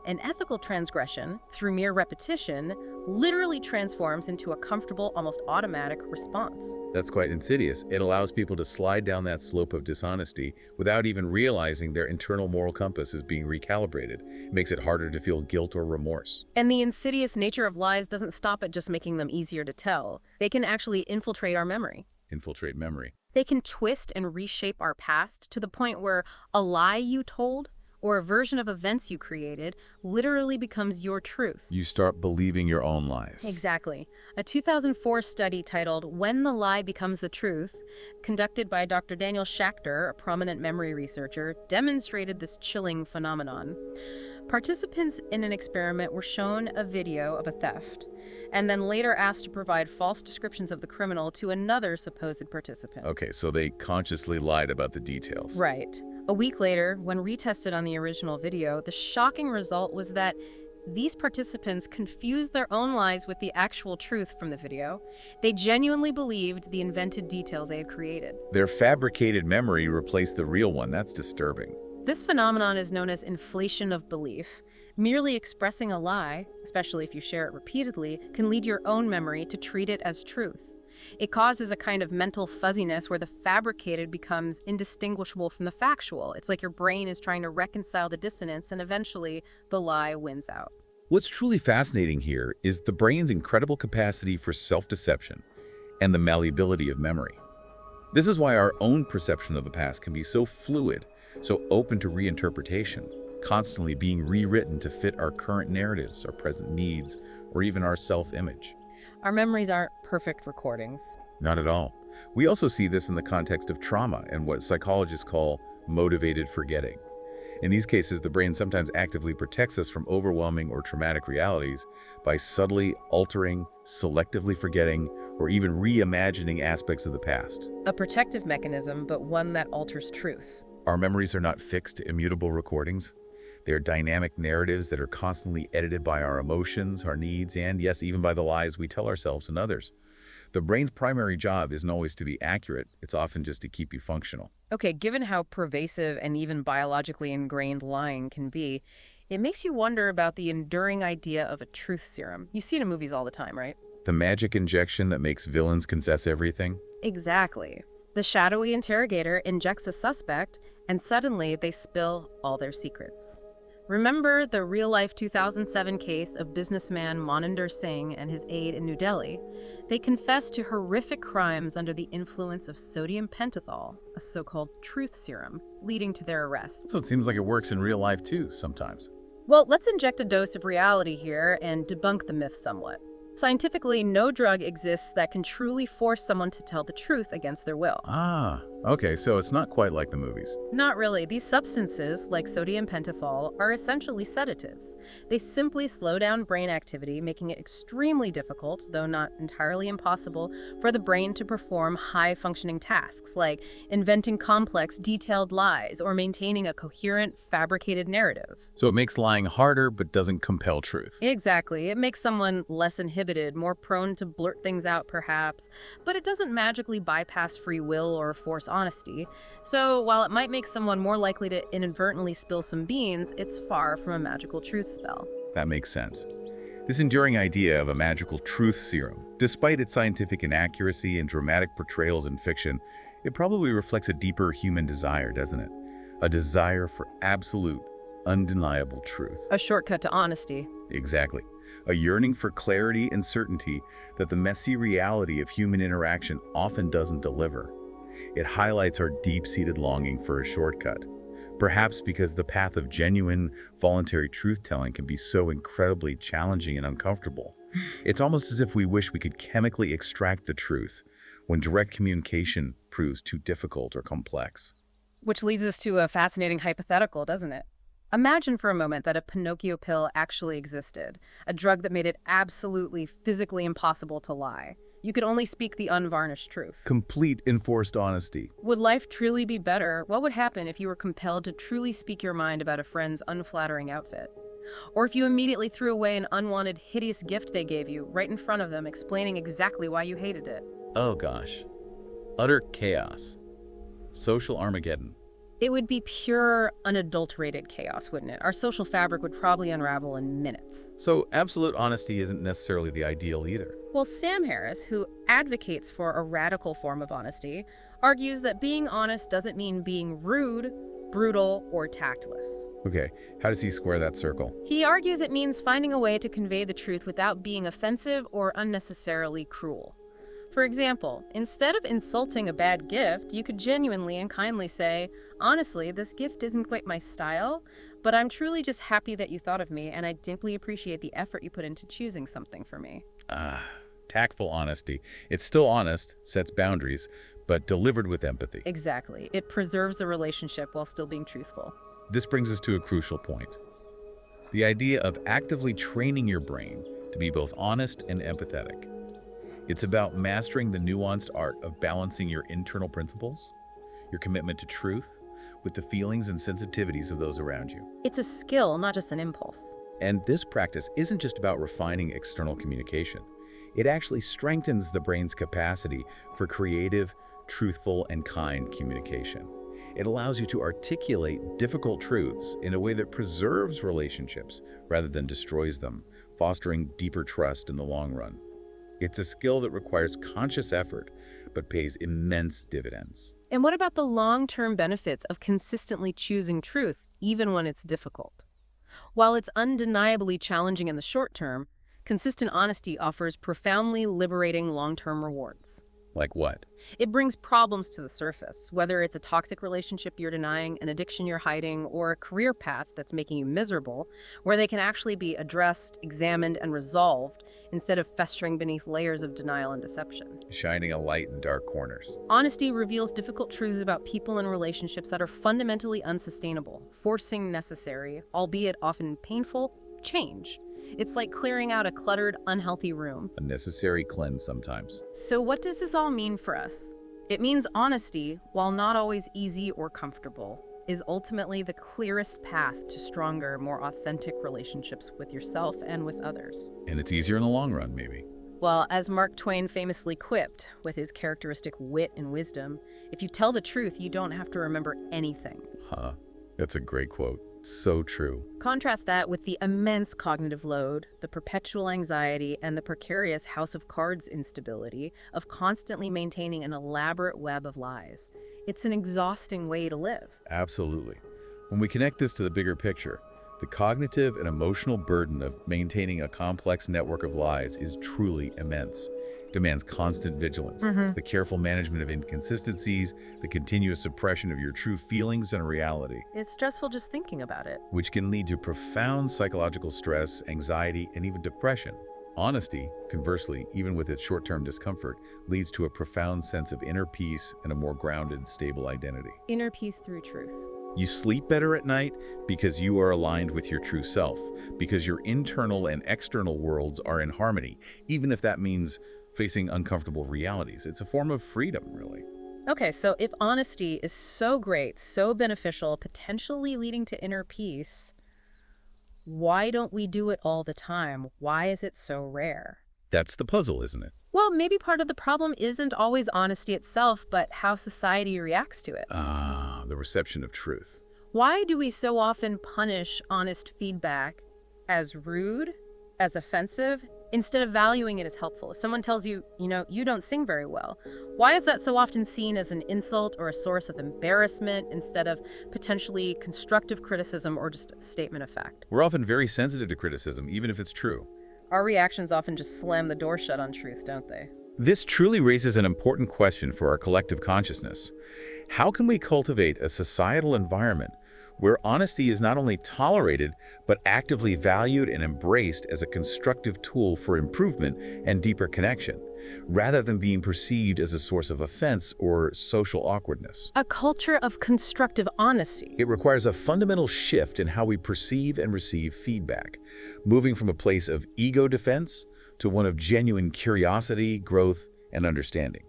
An ethical transgression, through mere repetition, literally transforms into a comfortable, almost automatic response. That's quite insidious. It allows people to slide down that slope of dishonesty without even realizing their internal moral compass is being recalibrated. It makes it harder to feel guilt or remorse. And the insidious nature of lies doesn't stop at just making them easier to tell. They can actually infiltrate our memory. Infiltrate memory. They can twist and reshape our past to the point where a lie you told or a version of events you created literally becomes your truth. You start believing your own lies. Exactly. A 2004 study titled When the Lie Becomes the Truth, conducted by Dr. Daniel Schachter, a prominent memory researcher, demonstrated this chilling phenomenon. Participants in an experiment were shown a video of a theft, and then later asked to provide false descriptions of the criminal to another supposed participant. Okay, so they consciously lied about the details. Right. A week later, when retested on the original video, the shocking result was that These participants confused their own lies with the actual truth from the video. They genuinely believed the invented details they had created. Their fabricated memory replaced the real one. That's disturbing. This phenomenon is known as inflation of belief. Merely expressing a lie, especially if you share it repeatedly, can lead your own memory to treat it as truth. It causes a kind of mental fuzziness where the fabricated becomes indistinguishable from the factual. It's like your brain is trying to reconcile the dissonance, and eventually the lie wins out. What's truly fascinating here is the brain's incredible capacity for self-deception and the malleability of memory. This is why our own perception of the past can be so fluid, so open to reinterpretation, constantly being rewritten to fit our current narratives, our present needs, or even our self-image. Our memories aren't perfect recordings. Not at all. We also see this in the context of trauma and what psychologists call motivated forgetting. In these cases, the brain sometimes actively protects us from overwhelming or traumatic realities by subtly altering, selectively forgetting, or even reimagining aspects of the past. A protective mechanism, but one that alters truth. Our memories are not fixed, immutable recordings. They are dynamic narratives that are constantly edited by our emotions, our needs, and yes, even by the lies we tell ourselves and others. The brain's primary job isn't always to be accurate. It's often just to keep you functional. Okay, given how pervasive and even biologically ingrained lying can be, it makes you wonder about the enduring idea of a truth serum. You see it in movies all the time, right? The magic injection that makes villains confess everything? Exactly. The shadowy interrogator injects a suspect, and suddenly they spill all their secrets. Remember the real-life 2007 case of businessman Moninder Singh and his aide in New Delhi? They confessed to horrific crimes under the influence of sodium pentothal, a so-called truth serum, leading to their arrests. So it seems like it works in real life too, sometimes. Well, let's inject a dose of reality here and debunk the myth somewhat. Scientifically, no drug exists that can truly force someone to tell the truth against their will. Ah, okay, so it's not quite like the movies. Not really. These substances, like sodium pentothal, are essentially sedatives. They simply slow down brain activity, making it extremely difficult, though not entirely impossible, for the brain to perform high-functioning tasks, like inventing complex, detailed lies or maintaining a coherent, fabricated narrative. So it makes lying harder, but doesn't compel truth. Exactly. It makes someone less inhibited, more prone to blurt things out perhaps, but it doesn't magically bypass free will or force honesty. So while it might make someone more likely to inadvertently spill some beans, it's far from a magical truth spell. That makes sense. This enduring idea of a magical truth serum, despite its scientific inaccuracy and dramatic portrayals in fiction, it probably reflects a deeper human desire, doesn't it? A desire for absolute, undeniable truth. A shortcut to honesty. Exactly. A yearning for clarity and certainty that the messy reality of human interaction often doesn't deliver. It highlights our deep-seated longing for a shortcut, perhaps because the path of genuine, voluntary truth-telling can be so incredibly challenging and uncomfortable. It's almost as if we wish we could chemically extract the truth when direct communication proves too difficult or complex. Which leads us to a fascinating hypothetical, doesn't it? Imagine for a moment that a Pinocchio pill actually existed, a drug that made it absolutely, physically impossible to lie. You could only speak the unvarnished truth. Complete enforced honesty. Would life truly be better? What would happen if you were compelled to truly speak your mind about a friend's unflattering outfit? Or if you immediately threw away an unwanted, hideous gift they gave you, right in front of them, explaining exactly why you hated it? Oh gosh. Utter chaos. Social Armageddon. It would be pure, unadulterated chaos, wouldn't it? Our social fabric would probably unravel in minutes. So absolute honesty isn't necessarily the ideal either. Well, Sam Harris, who advocates for a radical form of honesty, argues that being honest doesn't mean being rude, brutal, or tactless. Okay, how does he square that circle? He argues it means finding a way to convey the truth without being offensive or unnecessarily cruel. For example, instead of insulting a bad gift, you could genuinely and kindly say, honestly, this gift isn't quite my style, but I'm truly just happy that you thought of me, and I deeply appreciate the effort you put into choosing something for me. Tactful honesty. It's still honest, sets boundaries, but delivered with empathy. Exactly. It preserves the relationship while still being truthful. This brings us to a crucial point. The idea of actively training your brain to be both honest and empathetic. It's about mastering the nuanced art of balancing your internal principles, your commitment to truth, with the feelings and sensitivities of those around you. It's a skill, not just an impulse. And this practice isn't just about refining external communication. It actually strengthens the brain's capacity for creative, truthful, and kind communication. It allows you to articulate difficult truths in a way that preserves relationships rather than destroys them, fostering deeper trust in the long run. It's a skill that requires conscious effort, but pays immense dividends. And what about the long-term benefits of consistently choosing truth, even when it's difficult? While it's undeniably challenging in the short term, consistent honesty offers profoundly liberating long-term rewards. Like what? It brings problems to the surface, whether it's a toxic relationship you're denying, an addiction you're hiding, or a career path that's making you miserable, where they can actually be addressed, examined, and resolved instead of festering beneath layers of denial and deception. Shining a light in dark corners. Honesty reveals difficult truths about people and relationships that are fundamentally unsustainable, forcing necessary, albeit often painful, change. It's like clearing out a cluttered, unhealthy room. A necessary cleanse sometimes. So what does this all mean for us? It means honesty, while not always easy or comfortable, is ultimately the clearest path to stronger, more authentic relationships with yourself and with others. And it's easier in the long run, maybe. Well, as Mark Twain famously quipped, with his characteristic wit and wisdom, if you tell the truth, you don't have to remember anything. Huh. That's a great quote. So true. Contrast that with the immense cognitive load, the perpetual anxiety, and the precarious house of cards instability of constantly maintaining an elaborate web of lies. It's an exhausting way to live. Absolutely. When we connect this to the bigger picture, the cognitive and emotional burden of maintaining a complex network of lies is truly immense. It demands constant vigilance, the careful management of inconsistencies, the continuous suppression of your true feelings and reality. It's stressful just thinking about it. Which can lead to profound psychological stress, anxiety, and even depression. Honesty, conversely, even with its short-term discomfort, leads to a profound sense of inner peace and a more grounded, stable identity. Inner peace through truth. You sleep better at night because you are aligned with your true self, because your internal and external worlds are in harmony, even if that means facing uncomfortable realities. It's a form of freedom, really. Okay, so if honesty is so great, so beneficial, potentially leading to inner peace, why don't we do it all the time? Why is it so rare? That's the puzzle, isn't it? Well, maybe part of the problem isn't always honesty itself, but how society reacts to it. The reception of truth. Why do we so often punish honest feedback as rude, as offensive, instead of valuing it as helpful? If someone tells you, you don't sing very well, why is that so often seen as an insult or a source of embarrassment instead of potentially constructive criticism or just a statement of fact? We're often very sensitive to criticism, even if it's true. Our reactions often just slam the door shut on truth, don't they? This truly raises an important question for our collective consciousness. How can we cultivate a societal environment where honesty is not only tolerated, but actively valued and embraced as a constructive tool for improvement and deeper connection, rather than being perceived as a source of offense or social awkwardness? A culture of constructive honesty. It requires a fundamental shift in how we perceive and receive feedback, moving from a place of ego defense to one of genuine curiosity, growth, and understanding.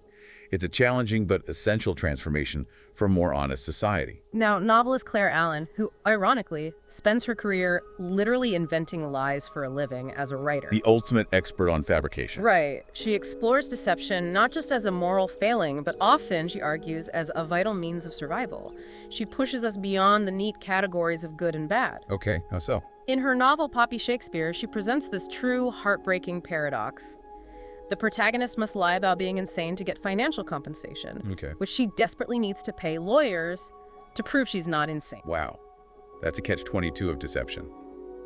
It's a challenging but essential transformation for a more honest society. Now, novelist Claire Allen, who, ironically, spends her career literally inventing lies for a living as a writer. The ultimate expert on fabrication. Right. She explores deception not just as a moral failing, but often, she argues, as a vital means of survival. She pushes us beyond the neat categories of good and bad. Okay, how so? In her novel Poppy Shakespeare, she presents this true, heartbreaking paradox. The protagonist must lie about being insane to get financial compensation, which she desperately needs to pay lawyers to prove she's not insane. Wow. That's a catch-22 of deception.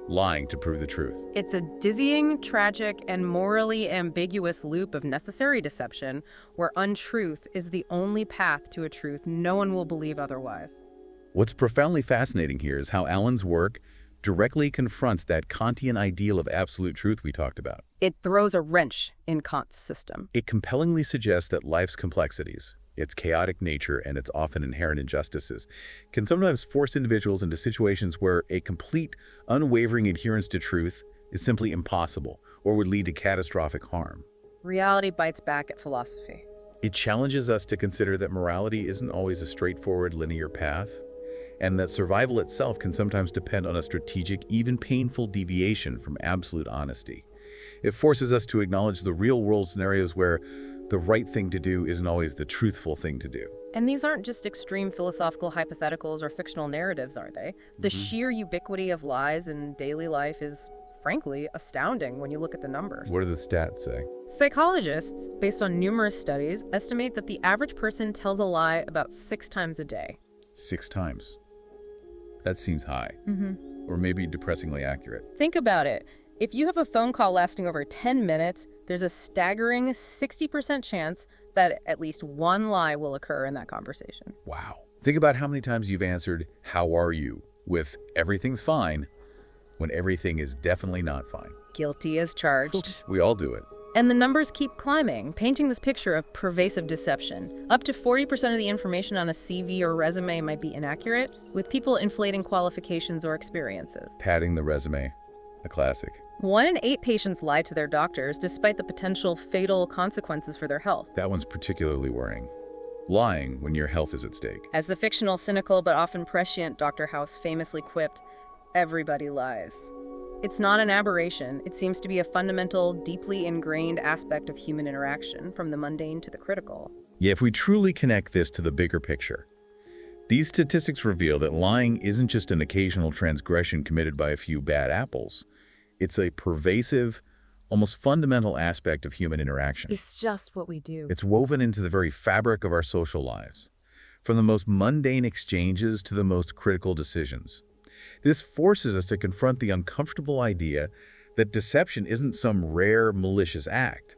Lying to prove the truth. It's a dizzying, tragic, and morally ambiguous loop of necessary deception where untruth is the only path to a truth no one will believe otherwise. What's profoundly fascinating here is how Allen's work directly confronts that Kantian ideal of absolute truth we talked about. It throws a wrench in Kant's system. It compellingly suggests that life's complexities, its chaotic nature, and its often inherent injustices can sometimes force individuals into situations where a complete, unwavering adherence to truth is simply impossible or would lead to catastrophic harm. Reality bites back at philosophy. It challenges us to consider that morality isn't always a straightforward linear path. and that survival itself can sometimes depend on a strategic, even painful deviation from absolute honesty. It forces us to acknowledge the real-world scenarios where the right thing to do isn't always the truthful thing to do. And these aren't just extreme philosophical hypotheticals or fictional narratives, are they? The sheer ubiquity of lies in daily life is, frankly, astounding when you look at the numbers. What do the stats say? Psychologists, based on numerous studies, estimate that the average person tells a lie about 6 times a day. 6 times. That seems high. Or maybe depressingly accurate. Think about it. If you have a phone call lasting over 10 minutes, there's a staggering 60% chance that at least one lie will occur in that conversation. Wow. Think about how many times you've answered, "How are you?" with "everything's fine," when everything is definitely not fine. Guilty as charged. We all do it. And the numbers keep climbing, painting this picture of pervasive deception. Up to 40% of the information on a CV or resume might be inaccurate, with people inflating qualifications or experiences. Padding the resume, a classic. 1 in 8 patients lie to their doctors despite the potential fatal consequences for their health. That one's particularly worrying. Lying when your health is at stake. As the fictional, cynical, but often prescient Dr. House famously quipped, "Everybody lies." It's not an aberration. It seems to be a fundamental, deeply ingrained aspect of human interaction, from the mundane to the critical. Yet if we truly connect this to the bigger picture, these statistics reveal that lying isn't just an occasional transgression committed by a few bad apples. It's a pervasive, almost fundamental aspect of human interaction. It's just what we do. It's woven into the very fabric of our social lives, from the most mundane exchanges to the most critical decisions. This forces us to confront the uncomfortable idea that deception isn't some rare, malicious act,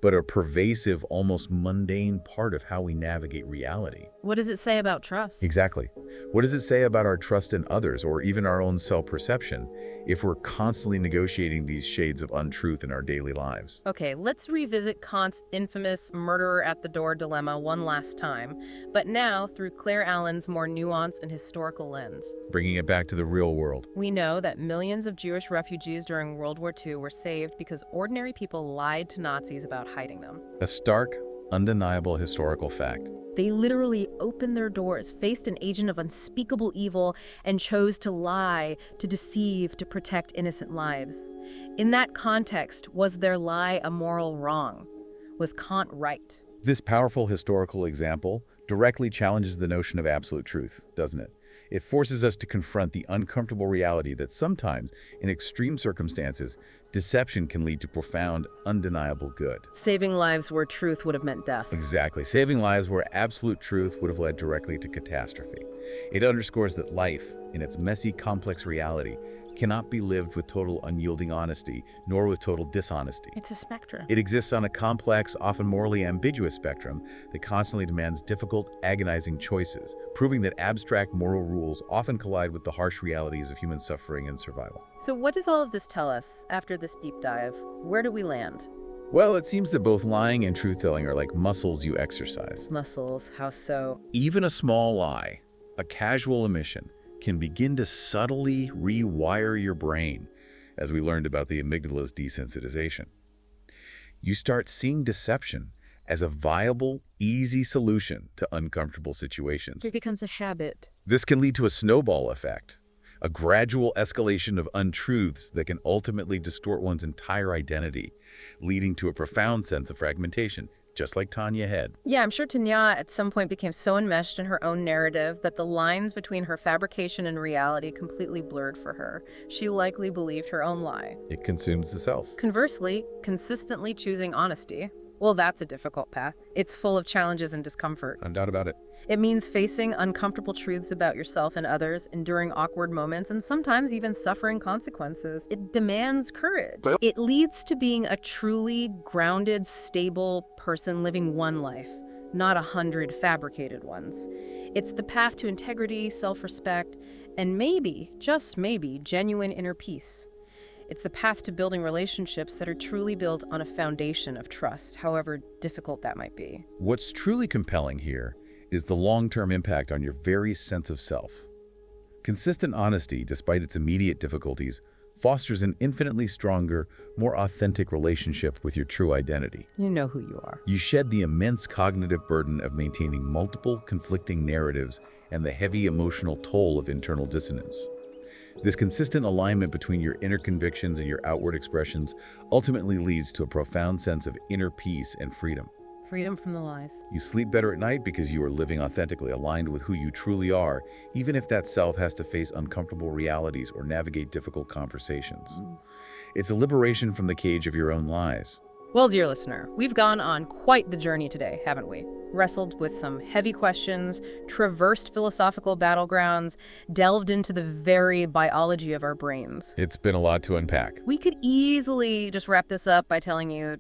but a pervasive, almost mundane part of how we navigate reality. What does it say about trust? Exactly. What does it say about our trust in others, or even our own self-perception, if we're constantly negotiating these shades of untruth in our daily lives? Okay, let's revisit Kant's infamous murderer at the door dilemma one last time, but now through Claire Allen's more nuanced and historical lens. Bringing it back to the real world. We know that millions of Jewish refugees during World War II were saved because ordinary people lied to Nazis about hiding them. A stark, undeniable historical fact. They literally opened their doors, faced an agent of unspeakable evil, and chose to lie, to deceive, to protect innocent lives. In that context, was their lie a moral wrong? Was Kant right? This powerful historical example directly challenges the notion of absolute truth, doesn't it? It forces us to confront the uncomfortable reality that sometimes, in extreme circumstances, deception can lead to profound, undeniable good. Saving lives where truth would have meant death. Exactly. Saving lives where absolute truth would have led directly to catastrophe. It underscores that life, in its messy, complex reality, cannot be lived with total unyielding honesty, nor with total dishonesty. It's a spectrum. It exists on a complex, often morally ambiguous spectrum that constantly demands difficult, agonizing choices, proving that abstract moral rules often collide with the harsh realities of human suffering and survival. So what does all of this tell us after this deep dive? Where do we land? Well, it seems that both lying and truth-telling are like muscles you exercise. Muscles, how so? Even a small lie, a casual omission, can begin to subtly rewire your brain, as we learned about the amygdala's desensitization. You start seeing deception as a viable, easy solution to uncomfortable situations. It becomes a habit. This can lead to a snowball effect, a gradual escalation of untruths that can ultimately distort one's entire identity, leading to a profound sense of fragmentation, just like Tanya had. Yeah, I'm sure Tanya at some point became so enmeshed in her own narrative that the lines between her fabrication and reality completely blurred for her. She likely believed her own lie. It consumes the self. Conversely, consistently choosing honesty, well, that's a difficult path. It's full of challenges and discomfort. No doubt about it. It means facing uncomfortable truths about yourself and others, enduring awkward moments, and sometimes even suffering consequences. It demands courage. It leads to being a truly grounded, stable person living one life, not 100 fabricated ones. It's the path to integrity, self-respect, and maybe, just maybe, genuine inner peace. It's the path to building relationships that are truly built on a foundation of trust, however difficult that might be. What's truly compelling here is the long-term impact on your very sense of self. Consistent honesty, despite its immediate difficulties, fosters an infinitely stronger, more authentic relationship with your true identity. You know who you are. You shed the immense cognitive burden of maintaining multiple conflicting narratives and the heavy emotional toll of internal dissonance. This consistent alignment between your inner convictions and your outward expressions ultimately leads to a profound sense of inner peace and freedom. Freedom from the lies. You sleep better at night because you are living authentically, aligned with who you truly are, even if that self has to face uncomfortable realities or navigate difficult conversations. It's a liberation from the cage of your own lies. Well, dear listener, we've gone on quite the journey today, haven't we? Wrestled with some heavy questions, traversed philosophical battlegrounds, delved into the very biology of our brains. It's been a lot to unpack. We could easily just wrap this up by telling you,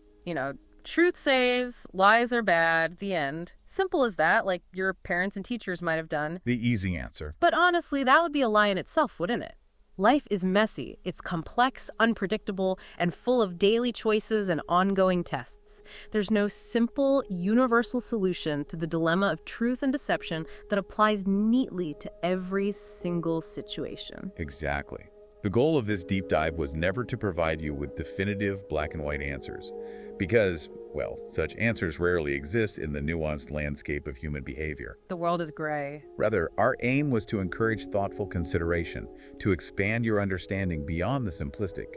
truth saves, lies are bad, the end. Simple as that, like your parents and teachers might have done. The easy answer. But honestly, that would be a lie in itself, wouldn't it? Life is messy, it's complex, unpredictable, and full of daily choices and ongoing tests. There's no simple, universal solution to the dilemma of truth and deception that applies neatly to every single situation. Exactly. The goal of this deep dive was never to provide you with definitive black and white answers, because, well, such answers rarely exist in the nuanced landscape of human behavior. The world is gray. Rather, our aim was to encourage thoughtful consideration, to expand your understanding beyond the simplistic.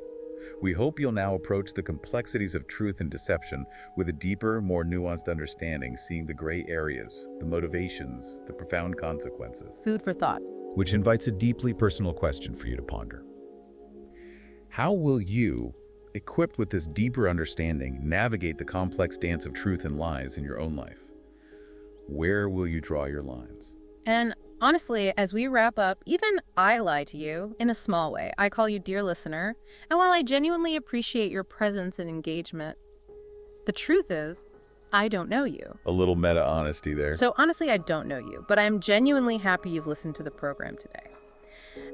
We hope you'll now approach the complexities of truth and deception with a deeper, more nuanced understanding, seeing the gray areas, the motivations, the profound consequences. Food for thought. Which invites a deeply personal question for you to ponder. How will you, equipped with this deeper understanding, navigate the complex dance of truth and lies in your own life? Where will you draw your lines? And honestly, as we wrap up, even I lie to you in a small way. I call you dear listener, and while I genuinely appreciate your presence and engagement, the truth is, I don't know you. A little meta-honesty there. So honestly, I don't know you, but I'm genuinely happy you've listened to the program today.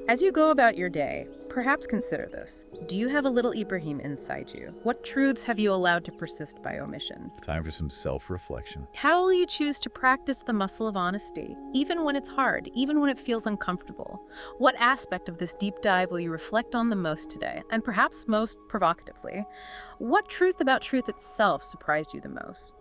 As you go about your day, perhaps consider this. Do you have a little Ibrahim inside you? What truths have you allowed to persist by omission? Time for some self-reflection. How will you choose to practice the muscle of honesty, even when it's hard, even when it feels uncomfortable? What aspect of this deep dive will you reflect on the most today, and perhaps most provocatively? What truth about truth itself surprised you the most?